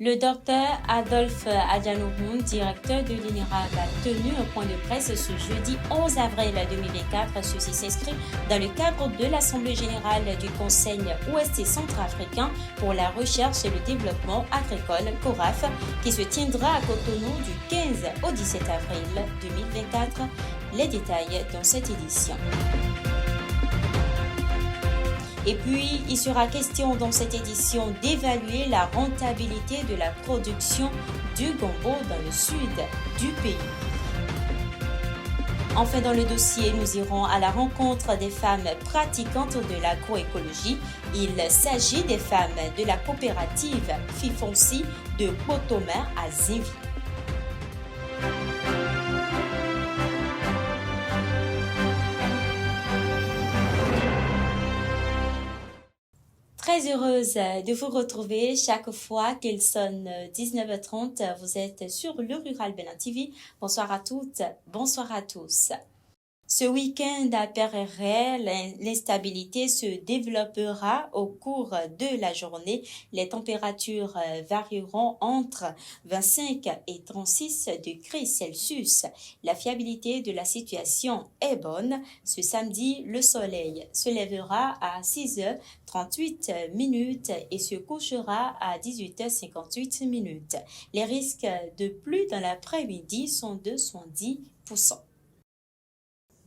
Le docteur Adolphe Adjanoun, directeur de l'INERAB, a tenu un point de presse ce jeudi 11 avril 2024. Ceci s'inscrit dans le cadre de l'Assemblée générale du Conseil ouest centrafricain pour la recherche et le développement agricole, CORAF, qui se tiendra à Cotonou du 15 au 17 avril 2024. Les détails dans cette édition. Et puis, il sera question dans cette édition d'évaluer la rentabilité de la production du gombo dans le sud du pays. Enfin, dans le dossier, nous irons à la rencontre des femmes pratiquantes de l'agroécologie. Il s'agit des femmes de la coopérative Fifonsi de Potomain à Zévi. Très heureuse de vous retrouver chaque fois qu'il sonne 19h30. Vous êtes sur le Rural Bénin TV. Bonsoir à toutes, bonsoir à tous. Ce week-end à Perret, l'instabilité se développera au cours de la journée. Les températures varieront entre 25 et 36 degrés Celsius. La fiabilité de la situation est bonne. Ce samedi, le soleil se lèvera à 6h38 minutes et se couchera à 18h58 minutes. Les risques de pluie dans l'après-midi sont de 70%.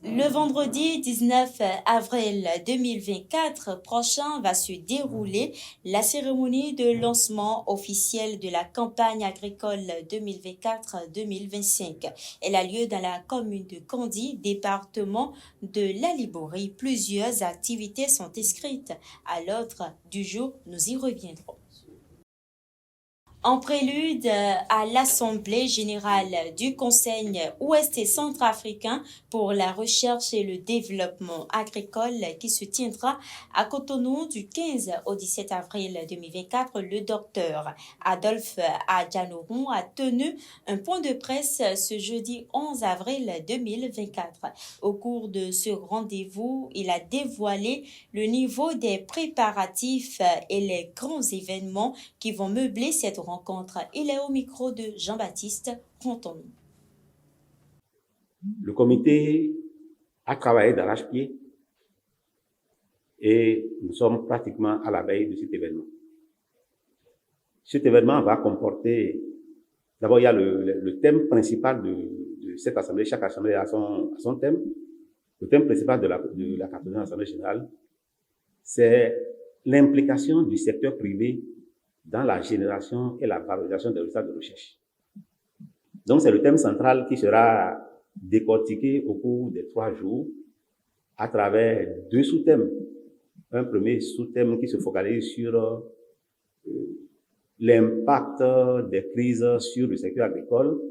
Le vendredi 19 avril 2024 prochain va se dérouler la cérémonie de lancement officiel de la campagne agricole 2024-2025. Elle a lieu dans la commune de Kandy, département de la Liborie. Plusieurs activités sont inscrites à l'ordre du jour. Nous y reviendrons. En prélude à l'Assemblée générale du Conseil ouest centrafricain pour la recherche et le développement agricole qui se tiendra à Cotonou du 15 au 17 avril 2024, le docteur Adolphe Adjanoun a tenu un point de presse ce jeudi 11 avril 2024. Au cours de ce rendez-vous, il a dévoilé le niveau des préparatifs et les grands événements qui vont meubler cette rencontre. Il est au micro de Jean-Baptiste Conton. Le comité a travaillé d'arrache-pied et nous sommes pratiquement à la veille de cet événement. Cet événement va comporter, d'abord il y a le thème principal de cette assemblée. Chaque assemblée a son thème. Le thème principal de la 14e assemblée générale, c'est l'implication du secteur privé dans la génération et la valorisation des résultats de recherche. Donc, c'est le thème central qui sera décortiqué au cours des 3 jours à travers 2 sous-thèmes. Un premier sous-thème qui se focalise sur l'impact des crises sur le secteur agricole.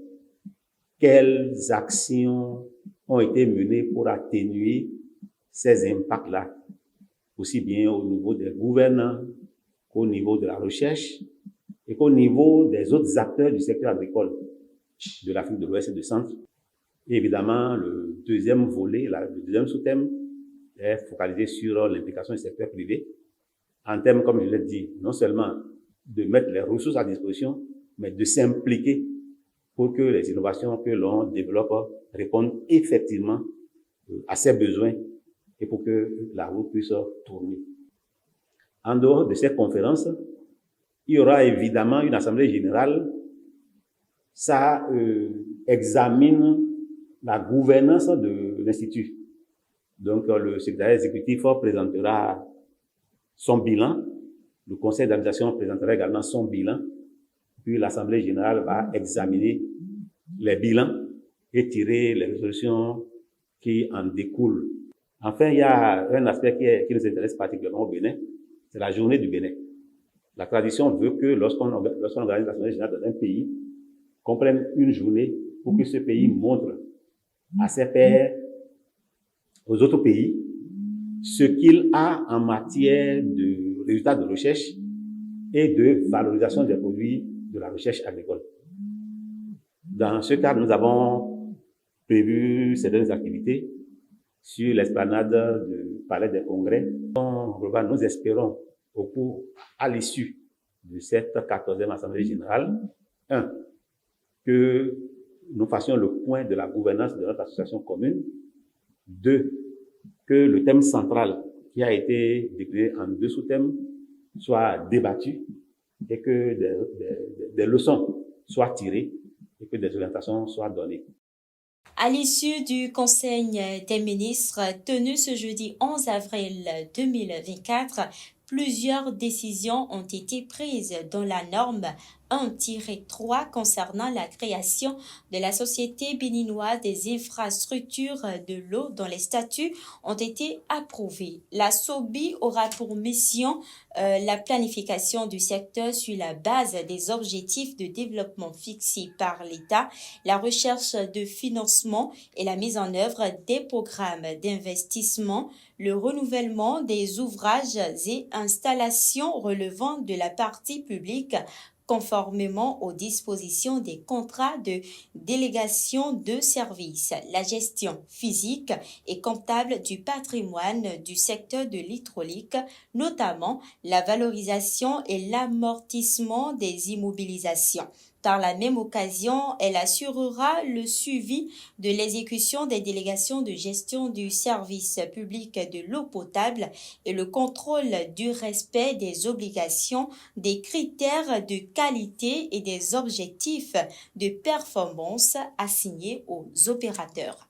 Quelles actions ont été menées pour atténuer ces impacts-là, aussi bien au niveau des gouvernants, qu'au niveau de la recherche et qu'au niveau des autres acteurs du secteur agricole de l'Afrique de l'Ouest et du Centre. Et évidemment, le deuxième volet, le deuxième sous-thème est focalisé sur l'implication du secteur privé en termes, comme je l'ai dit, non seulement de mettre les ressources à disposition, mais de s'impliquer pour que les innovations que l'on développe répondent effectivement à ces besoins et pour que la roue puisse tourner. En dehors de ces conférences, il y aura évidemment une assemblée générale. Ça examine la gouvernance de l'Institut. Donc, le secrétaire exécutif présentera son bilan. Le conseil d'administration présentera également son bilan. Puis, l'assemblée générale va examiner les bilans et tirer les résolutions qui en découlent. Enfin, il y a un aspect qui nous intéresse particulièrement au Bénin. C'est la journée du Bénin. La tradition veut que lorsqu'on organise l'Assemblée générale dans un pays, qu'on prenne une journée pour que ce pays montre à ses pairs, aux autres pays, ce qu'il a en matière de résultats de recherche et de valorisation des produits de la recherche agricole. Dans ce cadre, nous avons prévu certaines activités sur l'esplanade du Palais des Congrès. Nous espérons à l'issue de cette 14e Assemblée générale. 1. Que nous fassions le point de la gouvernance de notre association commune. 2. Que le thème central qui a été décliné en 2 sous-thèmes soit débattu et que des leçons soient tirées et que des orientations soient données. À l'issue du Conseil des ministres tenu ce jeudi 11 avril 2024, plusieurs décisions ont été prises dont la norme 1-3 concernant la création de la Société béninoise des infrastructures de l'eau dont les statuts ont été approuvés. La SOBI aura pour mission la planification du secteur sur la base des objectifs de développement fixés par l'État, la recherche de financement et la mise en œuvre des programmes d'investissement, le renouvellement des ouvrages et installations relevant de la partie publique conformément aux dispositions des contrats de délégation de services, la gestion physique et comptable du patrimoine du secteur de l'hydraulique, notamment la valorisation et l'amortissement des immobilisations. Par la même occasion, elle assurera le suivi de l'exécution des délégations de gestion du service public de l'eau potable et le contrôle du respect des obligations, des critères de qualité et des objectifs de performance assignés aux opérateurs.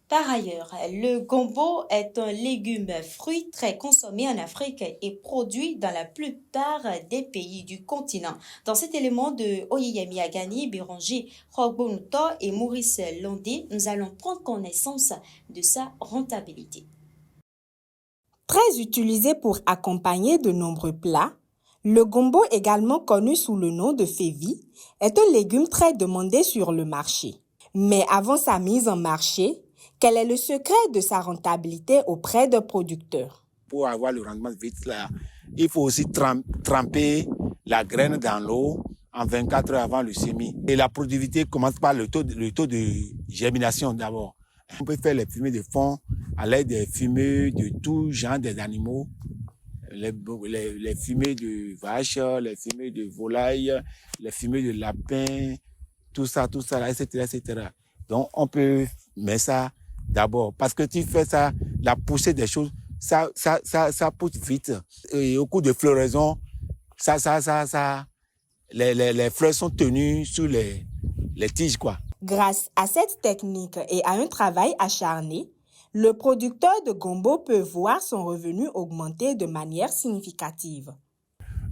Par ailleurs, le gombo est un légume-fruit très consommé en Afrique et produit dans la plupart des pays du continent. Dans cet élément de Oyeyemi Agani, Béranger, Rogbonuto et Maurice Landé, nous allons prendre connaissance de sa rentabilité. Très utilisé pour accompagner de nombreux plats, le gombo, également connu sous le nom de févi, est un légume très demandé sur le marché. Mais avant sa mise en marché, quel est le secret de sa rentabilité auprès des producteurs? Pour avoir le rendement vite, là, il faut aussi tremper la graine dans l'eau en 24 heures avant le semis. Et la productivité commence par le taux de germination d'abord. On peut faire les fumées de fond à l'aide des fumées de tout genre des animaux, les fumées de vaches, les fumées de volailles, les fumées de lapins, tout ça, là, etc. Donc, on peut mettre ça d'abord, parce que tu fais ça, la poussée des choses, ça pousse vite. Et au cours de floraison, les fleurs sont tenues sur les tiges, quoi. Grâce à cette technique et à un travail acharné, le producteur de gombo peut voir son revenu augmenter de manière significative.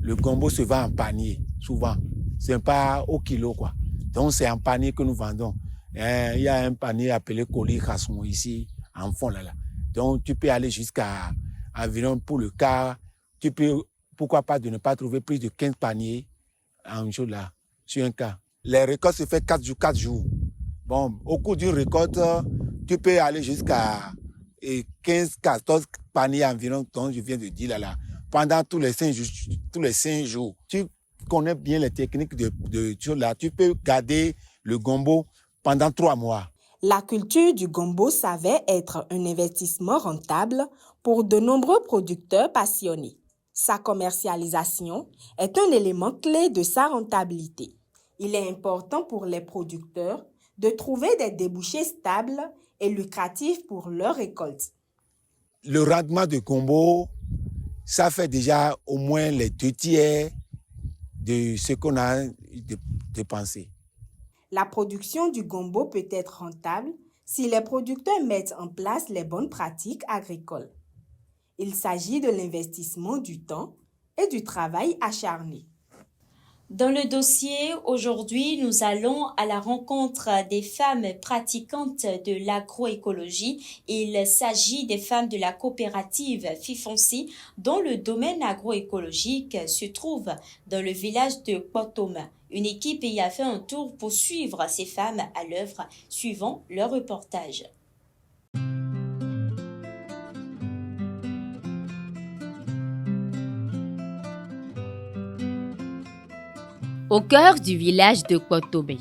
Le gombo se vend en panier, souvent. C'est pas au kilo, quoi. Donc, c'est en panier que nous vendons. Il y a un panier appelé colis Rasson ici, en fond, là. Donc, tu peux aller jusqu'à environ pour le quart. Tu peux, pourquoi pas, de ne pas trouver plus de 15 paniers en jour là, sur un quart. Les récoltes se fait 4 jours. Bon, au cours d'une récolte, tu peux aller jusqu'à 15-14 paniers environ, dont je viens de dire là. Pendant tous les 5 jours. Tu connais bien les techniques de là. Tu peux garder le gombo pendant 3 mois. La culture du gombo s'avère être un investissement rentable pour de nombreux producteurs passionnés. Sa commercialisation est un élément clé de sa rentabilité. Il est important pour les producteurs de trouver des débouchés stables et lucratifs pour leur récolte. Le rendement de gombo, ça fait déjà au moins les 2/3 de ce qu'on a dépensé. La production du gombo peut être rentable si les producteurs mettent en place les bonnes pratiques agricoles. Il s'agit de l'investissement du temps et du travail acharné. Dans le dossier, aujourd'hui, nous allons à la rencontre des femmes pratiquantes de l'agroécologie. Il s'agit des femmes de la coopérative Fifonsi, dont le domaine agroécologique se trouve dans le village de Kpotoma. Une équipe y a fait un tour pour suivre ces femmes à l'œuvre, suivant leur reportage. Au cœur du village de Kpotoma,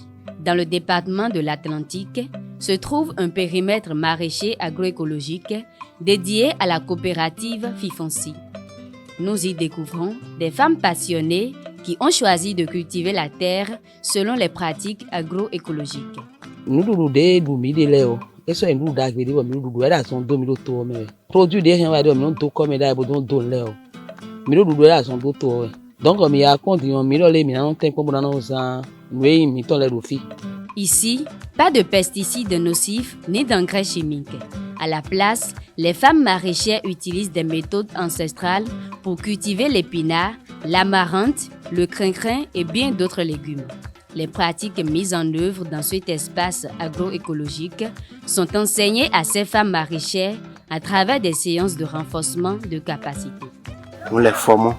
dans le département de l'Atlantique, se trouve un périmètre maraîcher agroécologique dédié à la coopérative Fifonsi. Nous y découvrons des femmes passionnées qui ont choisi de cultiver la terre selon les pratiques agroécologiques. Nous eso en du da gbede bo mi dudu era son do mi do to me produit de hen wa do mi do come da bo do le o mi do dudu era son do to donc mi a condition mi lo le mi na ten po bo na no za we mi to le do fi. Ici, pas de pesticides nocifs ni d'engrais chimiques. À la place, les femmes maraîchères utilisent des méthodes ancestrales pour cultiver l'épinard, l'amarante, le crin-crin et bien d'autres légumes. Les pratiques mises en œuvre dans cet espace agroécologique sont enseignées à ces femmes maraîchères à travers des séances de renforcement de capacité. Nous les formons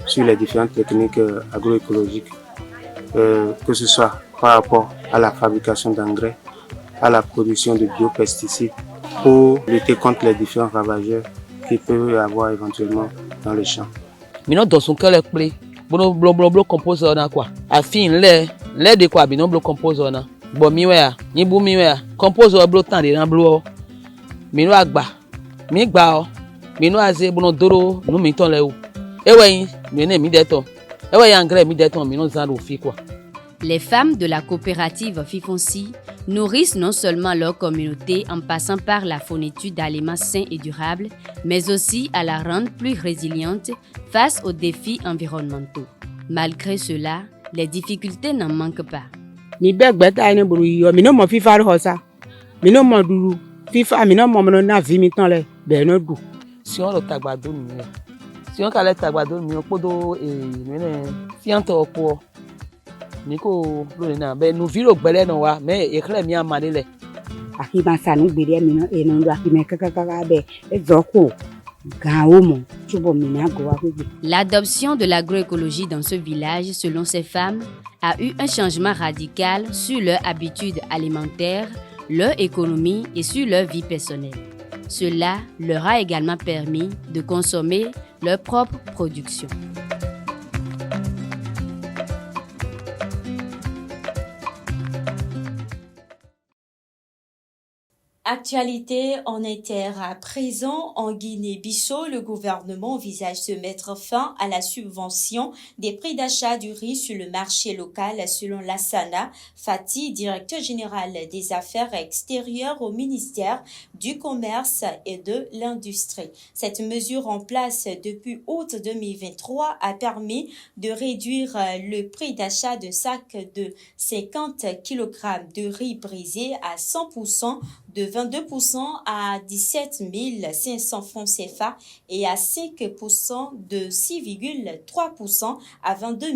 sur les différentes techniques agroécologiques, que ce soit par rapport à la fabrication d'engrais, à la production de biopesticides, pour lutter contre les différents ravageurs qu'il peut y avoir éventuellement dans les champs. Maintenant, dans son cas, les blo compose on quoi afin les de quoi bino blo compose on bo miwe ni bu miwe compose blo tan de blo mino agba mi gba o mino aze bono doro no mi ton le o ewe mi ne mi deton ewe engrais mi deton mino zan do fi quoi. Les femmes de la coopérative Fifonsi nourrissent non seulement leur communauté en passant par la fourniture d'aliments sains et durables, mais aussi à la rendre plus résiliente face aux défis environnementaux. Malgré cela, les difficultés n'en manquent pas. Mi begbeta ene buru yo mi no mo fifa hosa mi no mo duru fifa mi no mo na vi mi tan le be no du si on lo tagbado mi si on kale tagbado mi opodo mi ne si on to opo niko lo na be nu viro gbele no wa me ekle mi amade le aki ma sanu gbere mi no eno ndo aki me kakaka be ezoko ga omo tubo mi na go wa gbegbe. L'adoption de l'agroécologie dans ce village, selon ces femmes, a eu un changement radical sur leurs habitudes alimentaires, leur économie et sur leur vie personnelle. Cela leur a également permis de consommer leur propre production. Actualité en inter à présent en Guinée-Bissau, le gouvernement envisage de mettre fin à la subvention des prix d'achat du riz sur le marché local selon Lassana Fati, directeur général des affaires extérieures au ministère du Commerce et de l'Industrie. Cette mesure en place depuis août 2023 a permis de réduire le prix d'achat d'un sac de 50 kg de riz brisé à 100%, de 22% à 17 500 francs CFA et à 5% de 6,3% à 22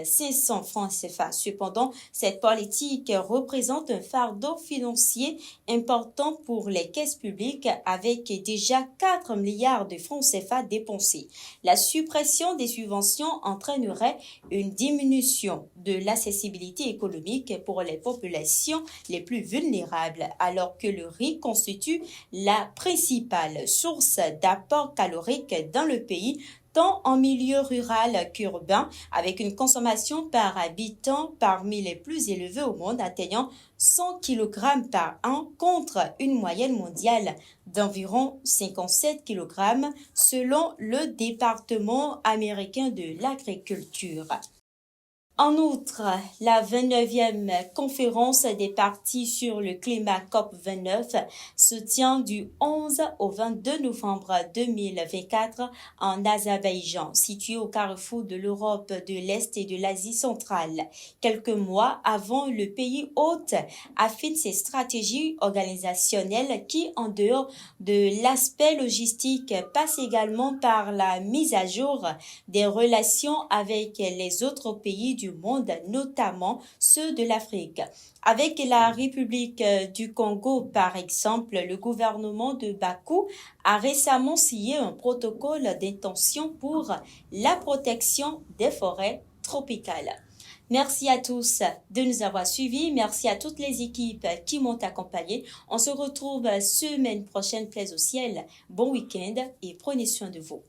500 francs CFA. Cependant, cette politique représente un fardeau financier important pour les caisses publiques avec déjà 4 milliards de francs CFA dépensés. La suppression des subventions entraînerait une diminution de l'accessibilité économique pour les populations les plus vulnérables, alors que le riz constitue la principale source d'apport calorique dans le pays, tant en milieu rural qu'urbain, avec une consommation par habitant parmi les plus élevées au monde, atteignant 100 kg par an contre une moyenne mondiale d'environ 57 kg selon le département américain de l'agriculture. En outre, la 29e conférence des parties sur le climat COP29 se tient du 11 au 22 novembre 2024 en Azerbaïdjan, situé au carrefour de l'Europe de l'Est et de l'Asie centrale. Quelques mois avant, le pays hôte affine ses stratégies organisationnelles qui, en dehors de l'aspect logistique, passent également par la mise à jour des relations avec les autres pays du monde, notamment ceux de l'Afrique. Avec la République du Congo, par exemple, le gouvernement de Bakou a récemment signé un protocole d'intention pour la protection des forêts tropicales. Merci à tous de nous avoir suivis. Merci à toutes les équipes qui m'ont accompagné. On se retrouve semaine prochaine, plaise au ciel. Bon week-end et prenez soin de vous.